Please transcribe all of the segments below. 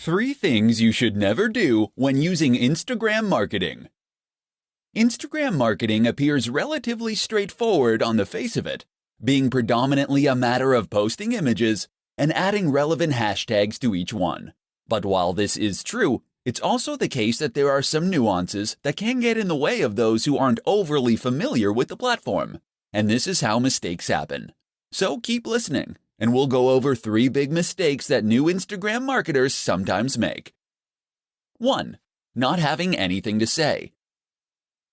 3 things you should never do when using Instagram marketing. Instagram marketing appears relatively straightforward on the face of it, being predominantly a matter of posting images and adding relevant hashtags to each one. But while this is true, it's also the case that there are some nuances that can get in the way of those who aren't overly familiar with the platform. And this is how mistakes happen. So keep listening, and we'll go over 3 big mistakes that new Instagram marketers sometimes make. 1. Not having anything to say.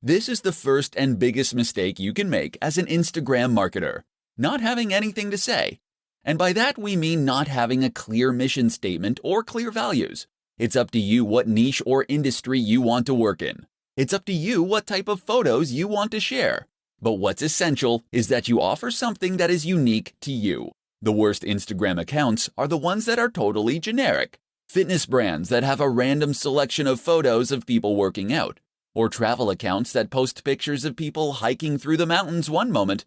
This is the first and biggest mistake you can make as an Instagram marketer, not having anything to say. And by that we mean not having a clear mission statement or clear values. It's up to you what niche or industry you want to work in. It's up to you what type of photos you want to share. But what's essential is that you offer something that is unique to you. The worst Instagram accounts are the ones that are totally generic. Fitness brands that have a random selection of photos of people working out, or travel accounts that post pictures of people hiking through the mountains one moment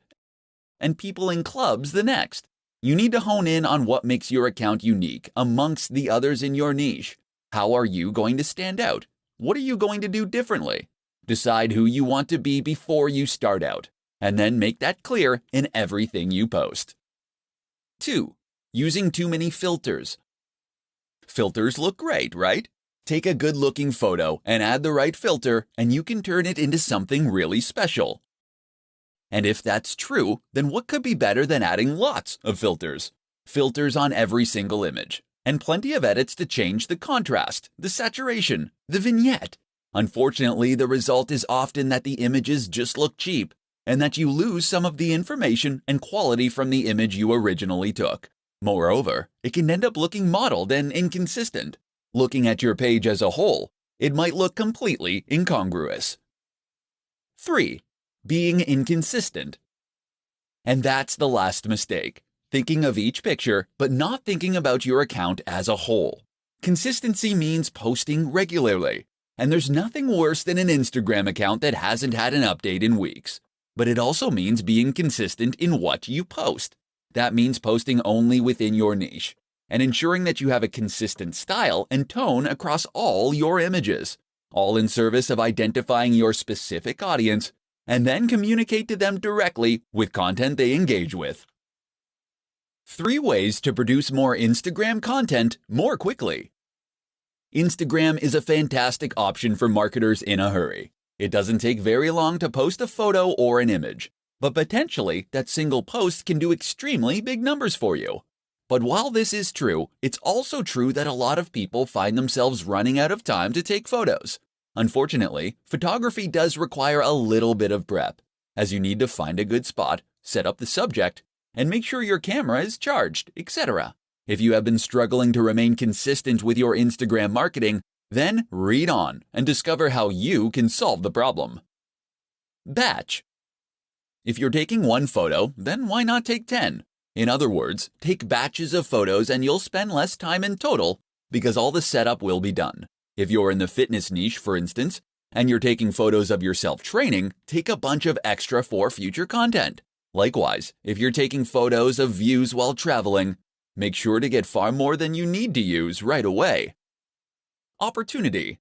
and people in clubs the next. You need to hone in on what makes your account unique amongst the others in your niche. How are you going to stand out? What are you going to do differently? Decide who you want to be before you start out, and then make that clear in everything you post. 2. Using too many filters. Filters look great, right? Take a good-looking photo and add the right filter, and you can turn it into something really special. And if that's true, then what could be better than adding lots of filters? Filters on every single image, and plenty of edits to change the contrast, the saturation, the vignette. Unfortunately, the result is often that the images just look cheap, and that you lose some of the information and quality from the image you originally took. Moreover, it can end up looking mottled and inconsistent. Looking at your page as a whole, it might look completely incongruous. 3. Being inconsistent. And that's the last mistake. Thinking of each picture, but not thinking about your account as a whole. Consistency means posting regularly, and there's nothing worse than an Instagram account that hasn't had an update in weeks. But it also means being consistent in what you post. That means posting only within your niche, and ensuring that you have a consistent style and tone across all your images, all in service of identifying your specific audience, and then communicate to them directly with content they engage with. 3 ways to produce more Instagram content more quickly. Instagram is a fantastic option for marketers in a hurry. It doesn't take very long to post a photo or an image, but potentially that single post can do extremely big numbers for you. But while this is true, it's also true that a lot of people find themselves running out of time to take photos. Unfortunately, photography does require a little bit of prep, as you need to find a good spot, set up the subject, and make sure your camera is charged, etc. If you have been struggling to remain consistent with your Instagram marketing, then read on and discover how you can solve the problem. Batch. If you're taking 1 photo, then why not take 10? In other words, take batches of photos and you'll spend less time in total because all the setup will be done. If you're in the fitness niche, for instance, and you're taking photos of yourself training, take a bunch of extra for future content. Likewise, if you're taking photos of views while traveling, make sure to get far more than you need to use right away. Opportunity.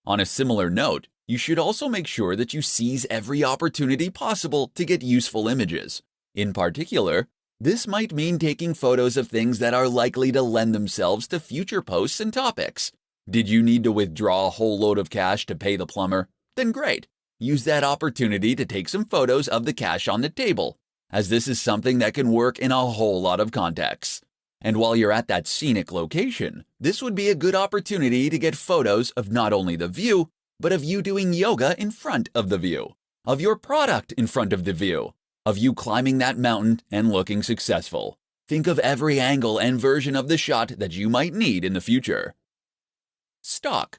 On a similar note, you should also make sure that you seize every opportunity possible to get useful images. In particular, this might mean taking photos of things that are likely to lend themselves to future posts and topics. Did you need to withdraw a whole load of cash to pay the plumber? Then great. Use that opportunity to take some photos of the cash on the table, as this is something that can work in a whole lot of contexts. And while you're at that scenic location, this would be a good opportunity to get photos of not only the view, but of you doing yoga in front of the view, of your product in front of the view, of you climbing that mountain and looking successful. Think of every angle and version of the shot that you might need in the future. Stock.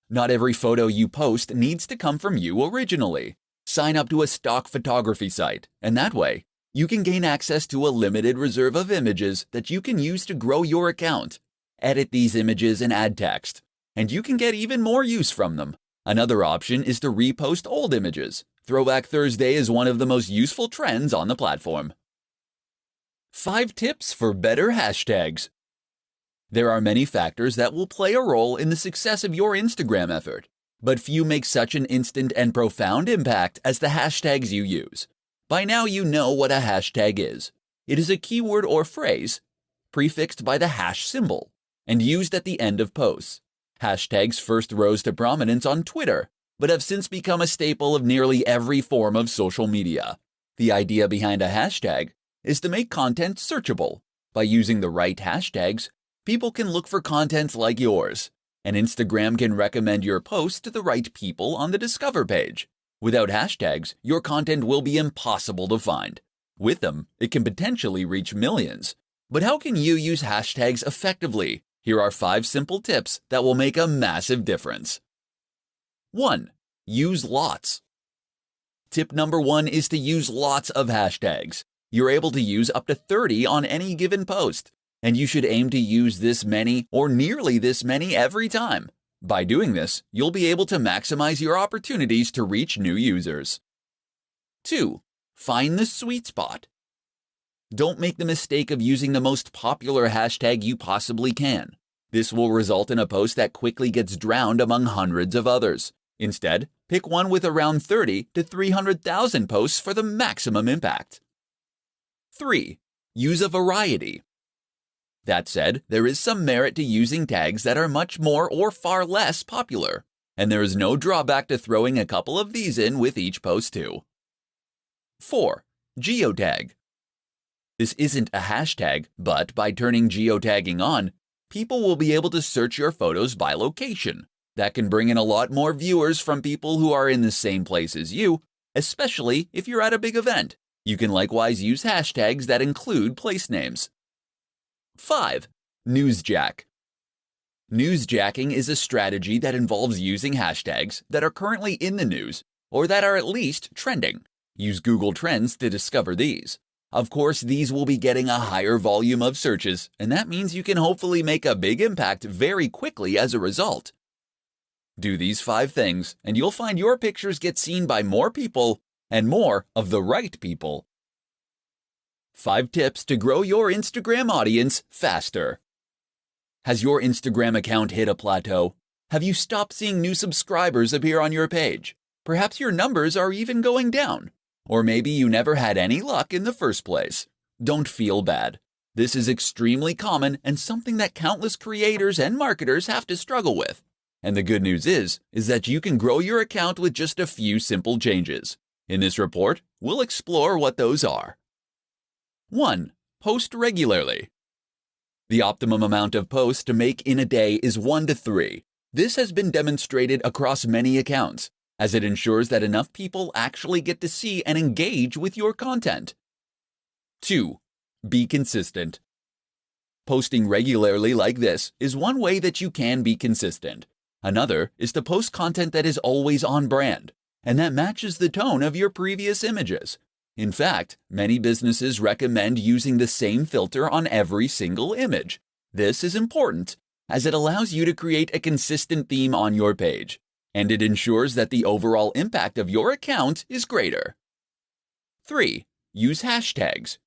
Not every photo you post needs to come from you originally. Sign up to a stock photography site, and that way, you can gain access to a limited reserve of images that you can use to grow your account. Edit these images and add text, and you can get even more use from them. Another option is to repost old images. Throwback Thursday is one of the most useful trends on the platform. 5 tips for better hashtags. There are many factors that will play a role in the success of your Instagram effort, but few make such an instant and profound impact as the hashtags you use. By now you know what a hashtag is. It is a keyword or phrase prefixed by the hash symbol and used at the end of posts. Hashtags first rose to prominence on Twitter, but have since become a staple of nearly every form of social media. The idea behind a hashtag is to make content searchable. By using the right hashtags, people can look for content like yours, and Instagram can recommend your post to the right people on the Discover page. Without hashtags, your content will be impossible to find. With them, it can potentially reach millions. But how can you use hashtags effectively? Here are 5 simple tips that will make a massive difference. 1. Use lots. Tip number 1 is to use lots of hashtags. You're able to use up to 30 on any given post, and you should aim to use this many or nearly this many every time. By doing this, you'll be able to maximize your opportunities to reach new users. 2. Find the sweet spot. Don't make the mistake of using the most popular hashtag you possibly can. This will result in a post that quickly gets drowned among hundreds of others. Instead, pick one with around 30 to 300,000 posts for the maximum impact. 3. Use a variety. That said, there is some merit to using tags that are much more or far less popular, and there is no drawback to throwing a couple of these in with each post too. 4. Geotag. This isn't a hashtag, but by turning geotagging on, people will be able to search your photos by location. That can bring in a lot more viewers from people who are in the same place as you, especially if you're at a big event. You can likewise use hashtags that include place names. 5. Newsjack. Newsjacking is a strategy that involves using hashtags that are currently in the news or that are at least trending. Use Google Trends to discover these. Of course, these will be getting a higher volume of searches, and that means you can hopefully make a big impact very quickly as a result. Do these 5 things, and you'll find your pictures get seen by more people and more of the right people. 5 tips to grow your Instagram audience faster. Has your Instagram account hit a plateau? Have you stopped seeing new subscribers appear on your page? Perhaps your numbers are even going down. Or maybe you never had any luck in the first place. Don't feel bad. This is extremely common and something that countless creators and marketers have to struggle with. And the good news is that you can grow your account with just a few simple changes. In this report, we'll explore what those are. 1. Post regularly. The optimum amount of posts to make in a day is 1 to 3. This has been demonstrated across many accounts, as it ensures that enough people actually get to see and engage with your content. 2. Be consistent. Posting regularly like this is one way that you can be consistent. Another is to post content that is always on brand, and that matches the tone of your previous images. In fact, many businesses recommend using the same filter on every single image. This is important, as it allows you to create a consistent theme on your page, and it ensures that the overall impact of your account is greater. 3. Use hashtags.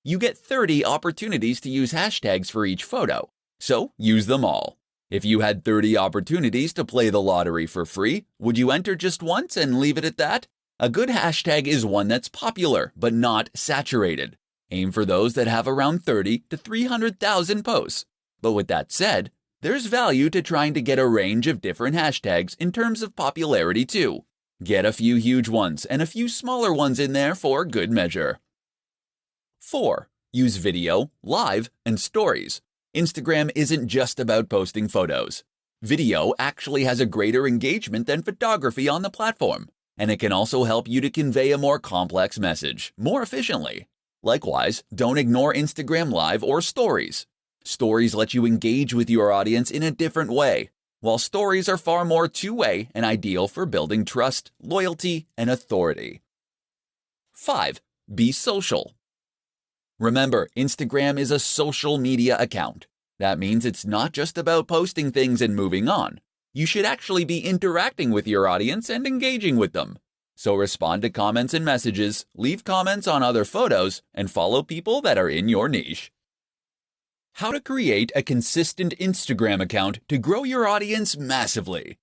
You get 30 opportunities to use hashtags for each photo, so use them all. If you had 30 opportunities to play the lottery for free, would you enter just once and leave it at that? A good hashtag is one that's popular, but not saturated. Aim for those that have around 30 to 300,000 posts. But with that said, there's value to trying to get a range of different hashtags in terms of popularity too. Get a few huge ones and a few smaller ones in there for good measure. 4. Use video, live, and stories. Instagram isn't just about posting photos. Video actually has a greater engagement than photography on the platform, and it can also help you to convey a more complex message more efficiently. Likewise, don't ignore Instagram Live or Stories. Stories let you engage with your audience in a different way, while stories are far more two-way and ideal for building trust, loyalty, and authority. 5. Be social. Remember, Instagram is a social media account. That means it's not just about posting things and moving on. You should actually be interacting with your audience and engaging with them. So respond to comments and messages, leave comments on other photos, and follow people that are in your niche. How to create a consistent Instagram account to grow your audience massively.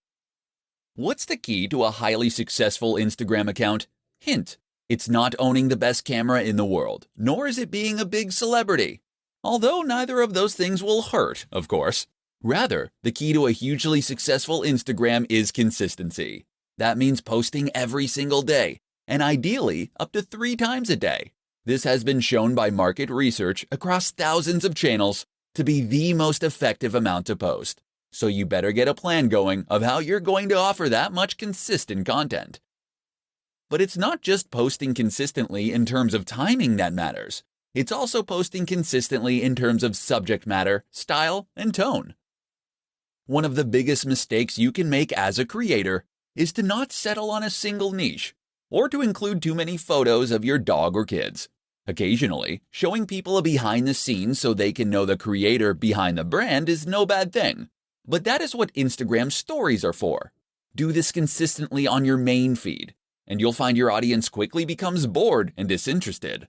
What's the key to a highly successful Instagram account? Hint: it's not owning the best camera in the world, nor is it being a big celebrity. Although neither of those things will hurt, of course. Rather, the key to a hugely successful Instagram is consistency. That means posting every single day, and ideally up to 3 times a day. This has been shown by market research across thousands of channels to be the most effective amount to post. So you better get a plan going of how you're going to offer that much consistent content. But it's not just posting consistently in terms of timing that matters. It's also posting consistently in terms of subject matter, style, and tone. One of the biggest mistakes you can make as a creator is to not settle on a single niche, or to include too many photos of your dog or kids. Occasionally, showing people a behind the scenes so they can know the creator behind the brand is no bad thing. But that is what Instagram stories are for. Do this consistently on your main feed, and you'll find your audience quickly becomes bored and disinterested.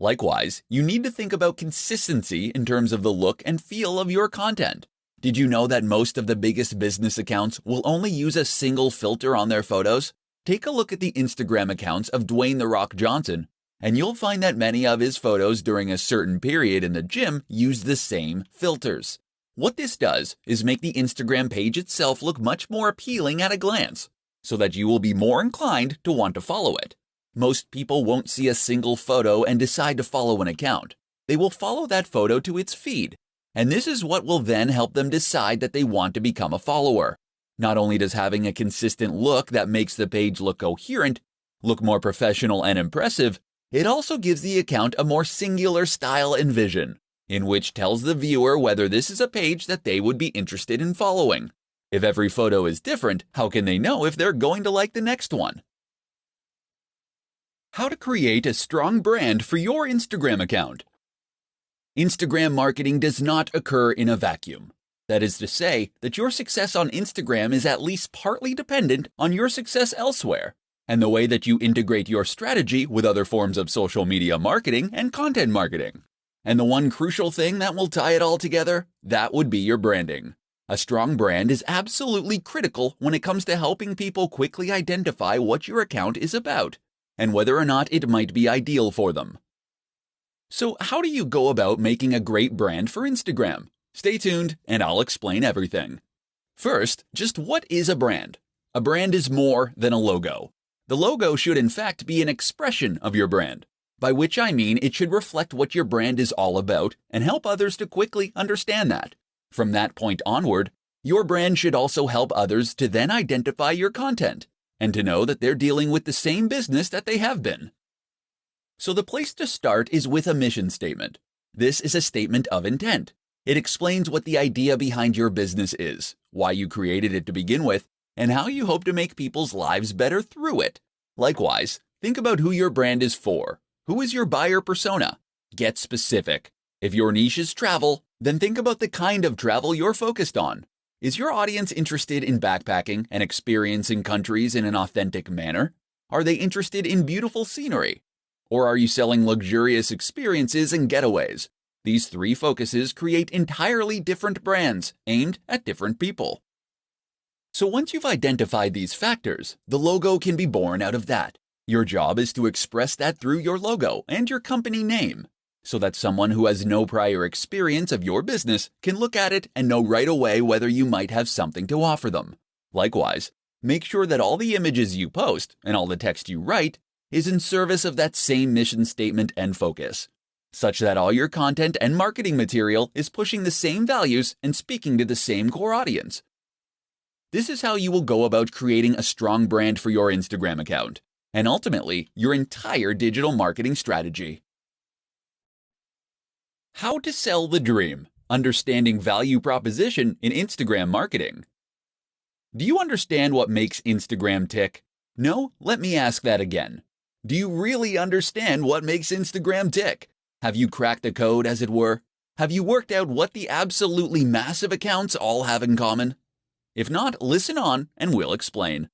Likewise, you need to think about consistency in terms of the look and feel of your content. Did you know that most of the biggest business accounts will only use a single filter on their photos? Take a look at the Instagram accounts of Dwayne "The Rock" Johnson, and you'll find that many of his photos during a certain period in the gym use the same filters. What this does is make the Instagram page itself look much more appealing at a glance, so that you will be more inclined to want to follow it. Most people won't see a single photo and decide to follow an account. They will follow that photo to its feed, and this is what will then help them decide that they want to become a follower. Not only does having a consistent look that makes the page look coherent, look more professional and impressive, it also gives the account a more singular style and vision, in which tells the viewer whether this is a page that they would be interested in following. If every photo is different, how can they know if they're going to like the next one? How to create a strong brand for your Instagram account. Instagram marketing does not occur in a vacuum. That is to say that your success on Instagram is at least partly dependent on your success elsewhere, and the way that you integrate your strategy with other forms of social media marketing and content marketing. And the one crucial thing that will tie it all together, that would be your branding. A strong brand is absolutely critical when it comes to helping people quickly identify what your account is about, and whether or not it might be ideal for them. So how do you go about making a great brand for Instagram? Stay tuned, and I'll explain everything. First, just what is a brand? A brand is more than a logo. The logo should in fact be an expression of your brand, by which I mean it should reflect what your brand is all about and help others to quickly understand that. From that point onward, your brand should also help others to then identify your content, and to know that they're dealing with the same business that they have been. So the place to start is with a mission statement. This is a statement of intent. It explains what the idea behind your business is, why you created it to begin with, and how you hope to make people's lives better through it. Likewise, think about who your brand is for. Who is your buyer persona? Get specific. If your niche is travel, then think about the kind of travel you're focused on. Is your audience interested in backpacking and experiencing countries in an authentic manner? Are they interested in beautiful scenery? Or are you selling luxurious experiences and getaways? These 3 focuses create entirely different brands aimed at different people. So once you've identified these factors, the logo can be born out of that. Your job is to express that through your logo and your company name, so that someone who has no prior experience of your business can look at it and know right away whether you might have something to offer them. Likewise, make sure that all the images you post and all the text you write is in service of that same mission statement and focus, such that all your content and marketing material is pushing the same values and speaking to the same core audience. This is how you will go about creating a strong brand for your Instagram account, and ultimately, your entire digital marketing strategy. How to sell the dream. Understanding value proposition in Instagram marketing. Do you understand what makes Instagram tick? No? Let me ask that again. Do you really understand what makes Instagram tick? Have you cracked the code, as it were? Have you worked out what the absolutely massive accounts all have in common? If not, listen on and we'll explain.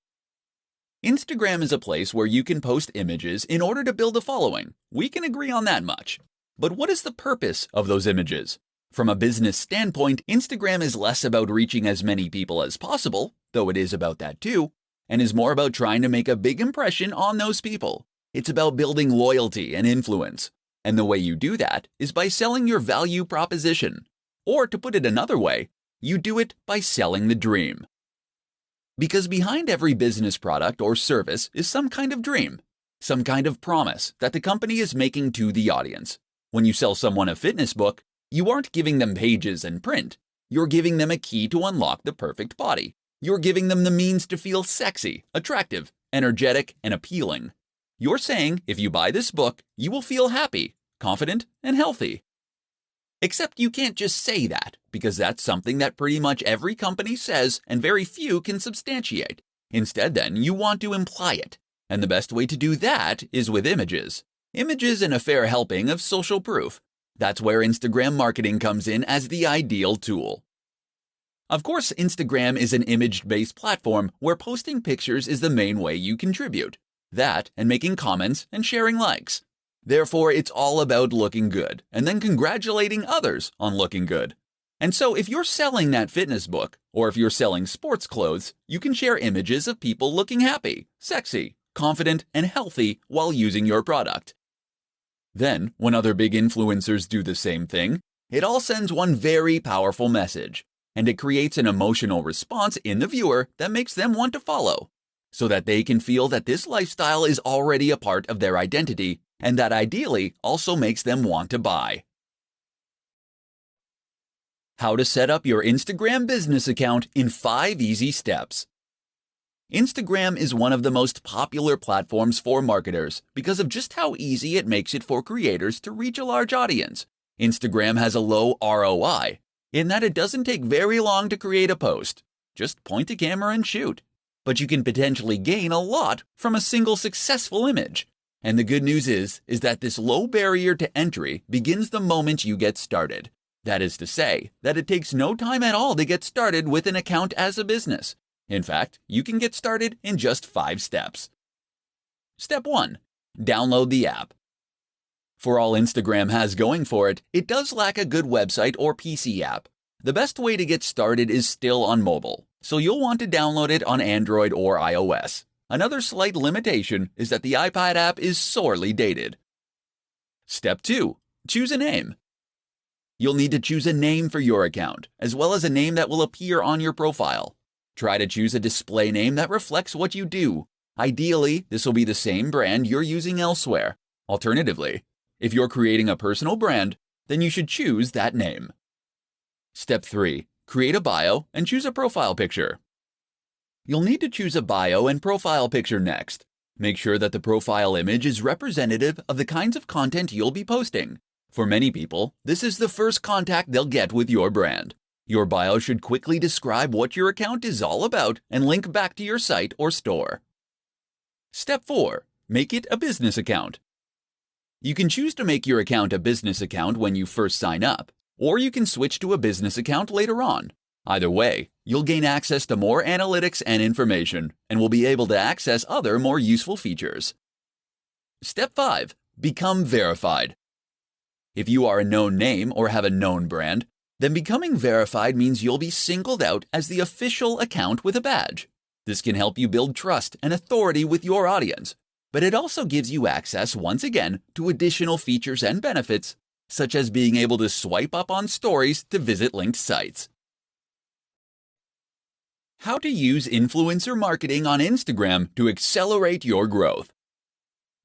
Instagram is a place where you can post images in order to build a following. We can agree on that much. But what is the purpose of those images? From a business standpoint, Instagram is less about reaching as many people as possible, though it is about that too, and is more about trying to make a big impression on those people. It's about building loyalty and influence. And the way you do that is by selling your value proposition. Or to put it another way, you do it by selling the dream. Because behind every business product or service is some kind of dream, some kind of promise that the company is making to the audience. When you sell someone a fitness book, you aren't giving them pages and print. You're giving them a key to unlock the perfect body. You're giving them the means to feel sexy, attractive, energetic, and appealing. You're saying if you buy this book, you will feel happy, confident, and healthy. Except you can't just say that, because that's something that pretty much every company says and very few can substantiate. Instead, then, you want to imply it. And the best way to do that is with images. Images and a fair helping of social proof. That's where Instagram marketing comes in as the ideal tool. Of course, Instagram is an image-based platform where posting pictures is the main way you contribute. That and making comments and sharing likes. Therefore, it's all about looking good and then congratulating others on looking good. And so if you're selling that fitness book, or if you're selling sports clothes, you can share images of people looking happy, sexy, confident, and healthy while using your product. Then, when other big influencers do the same thing, it all sends one very powerful message, and it creates an emotional response in the viewer that makes them want to follow, so that they can feel that this lifestyle is already a part of their identity, and that ideally also makes them want to buy. How to set up your Instagram business account in 5 easy steps. Instagram is one of the most popular platforms for marketers because of just how easy it makes it for creators to reach a large audience. Instagram has a low ROI in that it doesn't take very long to create a post. Just point a camera and shoot. But you can potentially gain a lot from a single successful image. And the good news is that this low barrier to entry begins the moment you get started. That is to say, that it takes no time at all to get started with an account as a business. In fact, you can get started in just 5 steps. Step 1. Download the app. For all Instagram has going for it, it does lack a good website or PC app. The best way to get started is still on mobile, so you'll want to download it on Android or iOS. Another slight limitation is that the iPad app is sorely dated. Step 2. Choose a name. You'll need to choose a name for your account, as well as a name that will appear on your profile. Try to choose a display name that reflects what you do. Ideally, this will be the same brand you're using elsewhere. Alternatively, if you're creating a personal brand, then you should choose that name. Step 3. Create a bio and choose a profile picture. You'll need to choose a bio and profile picture next. Make sure that the profile image is representative of the kinds of content you'll be posting. For many people, this is the first contact they'll get with your brand. Your bio should quickly describe what your account is all about and link back to your site or store. Step 4. Make it a business account. You can choose to make your account a business account when you first sign up, or you can switch to a business account later on. Either way, you'll gain access to more analytics and information, and will be able to access other more useful features. Step 5. Become verified. If you are a known name or have a known brand, then becoming verified means you'll be singled out as the official account with a badge. This can help you build trust and authority with your audience, but it also gives you access once again to additional features and benefits, such as being able to swipe up on stories to visit linked sites. How to use influencer marketing on Instagram to accelerate your growth.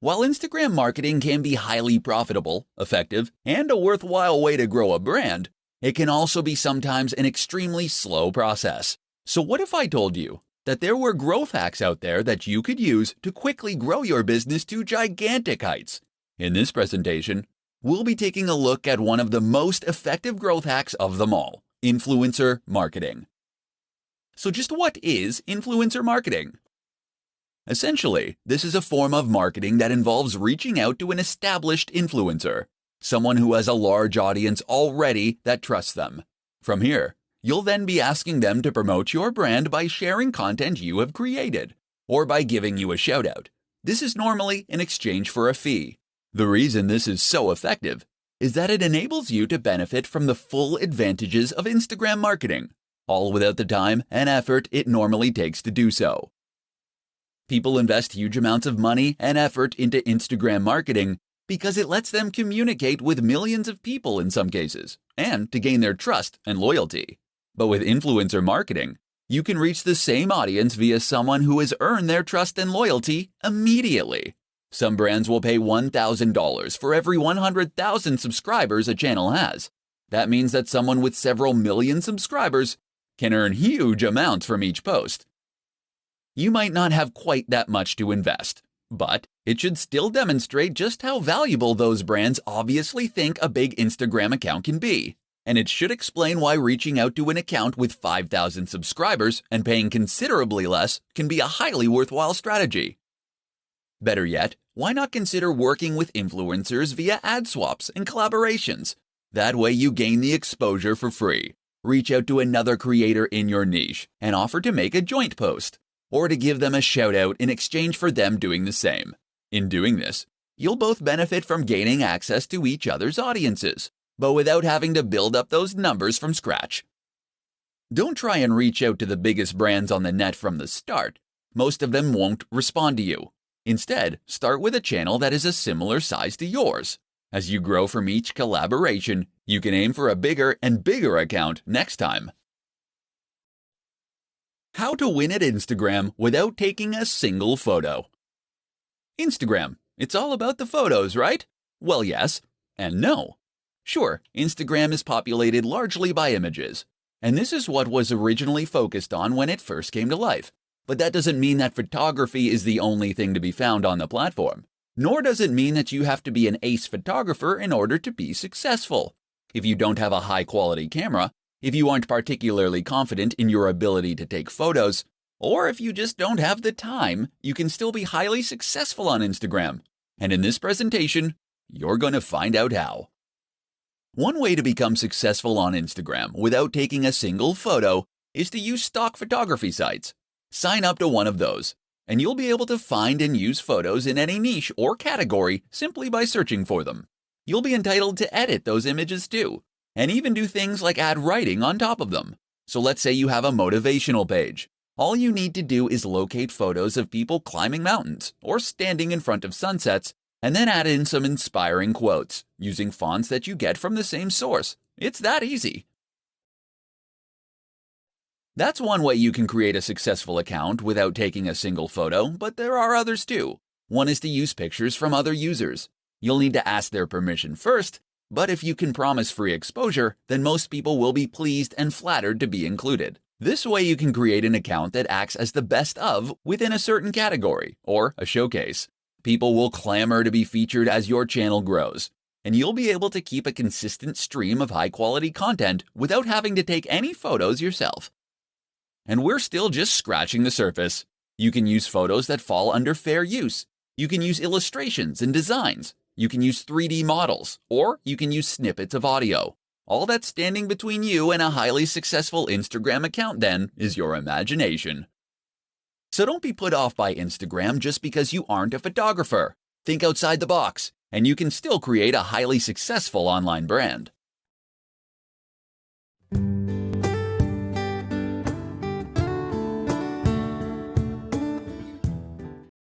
While Instagram marketing can be highly profitable, effective, and a worthwhile way to grow a brand, it can also be sometimes an extremely slow process. So what if I told you that there were growth hacks out there that you could use to quickly grow your business to gigantic heights? In this presentation, we'll be taking a look at one of the most effective growth hacks of them all, influencer marketing. So just what is influencer marketing? Essentially, this is a form of marketing that involves reaching out to an established influencer, someone who has a large audience already that trusts them. From here, you'll then be asking them to promote your brand by sharing content you have created, or by giving you a shout-out. This is normally in exchange for a fee. The reason this is so effective is that it enables you to benefit from the full advantages of Instagram marketing, all without the time and effort it normally takes to do so. People invest huge amounts of money and effort into Instagram marketing because it lets them communicate with millions of people in some cases, and to gain their trust and loyalty. But with influencer marketing, you can reach the same audience via someone who has earned their trust and loyalty immediately. Some brands will pay $1,000 for every 100,000 subscribers a channel has. That means that someone with several million subscribers can earn huge amounts from each post. You might not have quite that much to invest, but it should still demonstrate just how valuable those brands obviously think a big Instagram account can be. And it should explain why reaching out to an account with 5,000 subscribers and paying considerably less can be a highly worthwhile strategy. Better yet, why not consider working with influencers via ad swaps and collaborations? That way you gain the exposure for free. Reach out to another creator in your niche and offer to make a joint post, or to give them a shout out in exchange for them doing the same. In doing this, you'll both benefit from gaining access to each other's audiences, but without having to build up those numbers from scratch. Don't try and reach out to the biggest brands on the net from the start. Most of them won't respond to you. Instead, start with a channel that is a similar size to yours. As you grow from each collaboration, you can aim for a bigger and bigger account next time. How to win at Instagram without taking a single photo. Instagram, it's all about the photos, right? Well, yes and no. Sure, Instagram is populated largely by images, and this is what was originally focused on when it first came to life. But that doesn't mean that photography is the only thing to be found on the platform. Nor does it mean that you have to be an ace photographer in order to be successful. If you don't have a high-quality camera, if you aren't particularly confident in your ability to take photos, or if you just don't have the time, you can still be highly successful on Instagram. And in this presentation, you're going to find out how. One way to become successful on Instagram without taking a single photo is to use stock photography sites. Sign up to one of those, and you'll be able to find and use photos in any niche or category simply by searching for them. You'll be entitled to edit those images too, and even do things like add writing on top of them. So let's say you have a motivational page. All you need to do is locate photos of people climbing mountains or standing in front of sunsets, and then add in some inspiring quotes using fonts that you get from the same source. It's that easy. That's one way you can create a successful account without taking a single photo, but there are others too. One is to use pictures from other users. You'll need to ask their permission first, but if you can promise free exposure, then most people will be pleased and flattered to be included. This way you can create an account that acts as the best of within a certain category, or a showcase. People will clamor to be featured as your channel grows, and you'll be able to keep a consistent stream of high-quality content without having to take any photos yourself. And we're still just scratching the surface. You can use photos that fall under fair use. You can use illustrations and designs. You can use 3D models, or you can use snippets of audio. All that's standing between you and a highly successful Instagram account then is your imagination. So don't be put off by Instagram just because you aren't a photographer. Think outside the box, and you can still create a highly successful online brand.